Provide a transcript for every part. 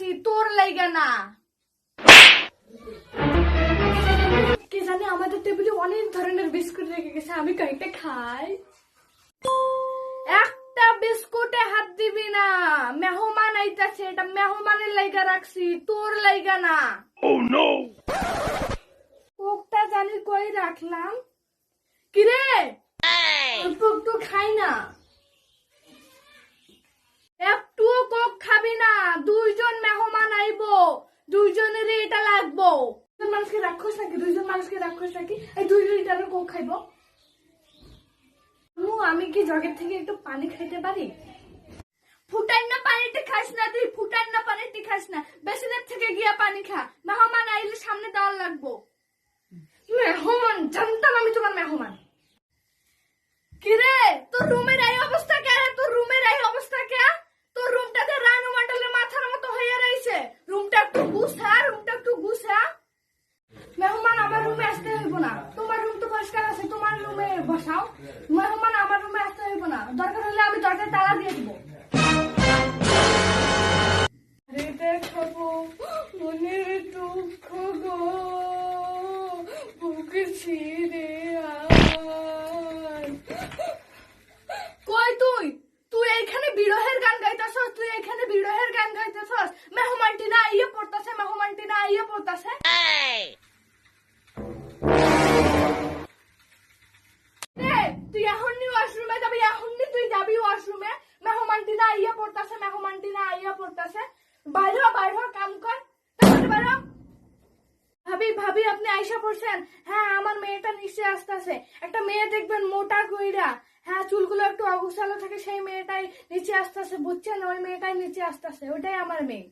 রাখছি তোর লাইগা না। কে জানে আমাদের টেবিলে অনেক ধরনের বিস্কুট রেখে গেছে, আমি কয়েকটা খাই। একটা বিস্কুটে হাত দিবি না, মেহমান আইতাছে, এটা মেহমানের লাইগা রাখছি তোর লাইগা না। Oh no! কোকটা জানি কই রাখলাম। কিরে অল্প একটু খাই না, একটু কোক খাবি না, দুইজন মেহমান আইবো, দুইজনের এটা লাগবো। দুজন মানুষকে রাক্ষস নাকি, দুইজন মানুষকে রাক্ষস নাকি, এই 2 লিটারের কোক খাইবো। আমি কি জগের থেকে একটু পানি খাইতে পারি? ফুটাই না পানিতে খাস না তুই, ফুটাই না পানিতে খাস না, বেসিনের থেকে গিয়া পানি খা, মেহমান আইলে সামনে দেওয়ার লাগবো। মেহমান জানতাম আমি তোমার মেহমান। কিরে তোর রুমের এই অবস্থা কে? তোর রুমের এই অবস্থা কে? তোর রুমটাতে রানু মন্ডলের মাথার মতো হয়ে রয়েছে। রুমটা একটু গুছা, রুমটা একটু গুছা। মেহমান আমার রুমে আসতে হইব না, তোমার রুম তো পরিষ্কার আছে, তোমার রুমে বসাও। মেহমান আমার রুমে আসতে হইব না, দরকার হলে আমি দরজায় তালা দিয়ে দিব। আরে দেখো মনের দুঃখ গো, বুক ছিঁড়ে কই তুই? তুই এইখানে বিরহের গান গাইতেছস, তুই এইখানে বিরহের গান গাইতেছস। মেহমানটি না আইয়া পড়তাছে, মেহমানটি না আইয়া পড়তাছে। তুই এখনই ওয়াশরুমে যাবি, এখনই তুই যাবি ওয়াশরুমে। মেহমানটি না আইয়া পড়তাছে, মেহমানটি না আইয়া পড়তাছে। বাইরে বাইরে কাম কর, বাইরে। ভাবি ভাবি আপনি আইসা পড়ছেন? হ্যাঁ আমার মেয়েটা নিচে আসতেছে। একটা মেয়ে দেখবেন মোটা কইরা, হ্যাঁ চুলগুলো একটু অগোছালো থাকে, সেই মেয়েটাই নিচে আসতেছে, বুঝছেন? ওই মেয়েটাই নিচে আসতেছে, ওইটাই আমার মেয়ে।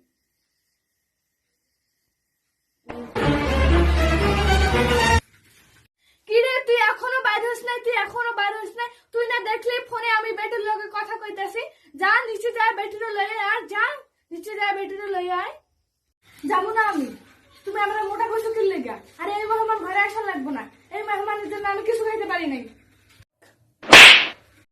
কিরে তুই এখনো বাইর হস নাই, তুই এখনো বাইর হস নাই? তুই না দেখলি ফোনে আমি বেটির লগে কথা কইতাছি? যা নিচে যায় বেটিরে লয়ে আয়, যা নিচে যায় বেটিরে লয়ে আয়। যাবো না আমি, তুমি আমরা মোটা কইছো কি লেগা? আরে এই মেহমান ঘরে আসা লাগবো না, এই মেহমানের জন্য আমি কিছু খাইতে পারি নাই।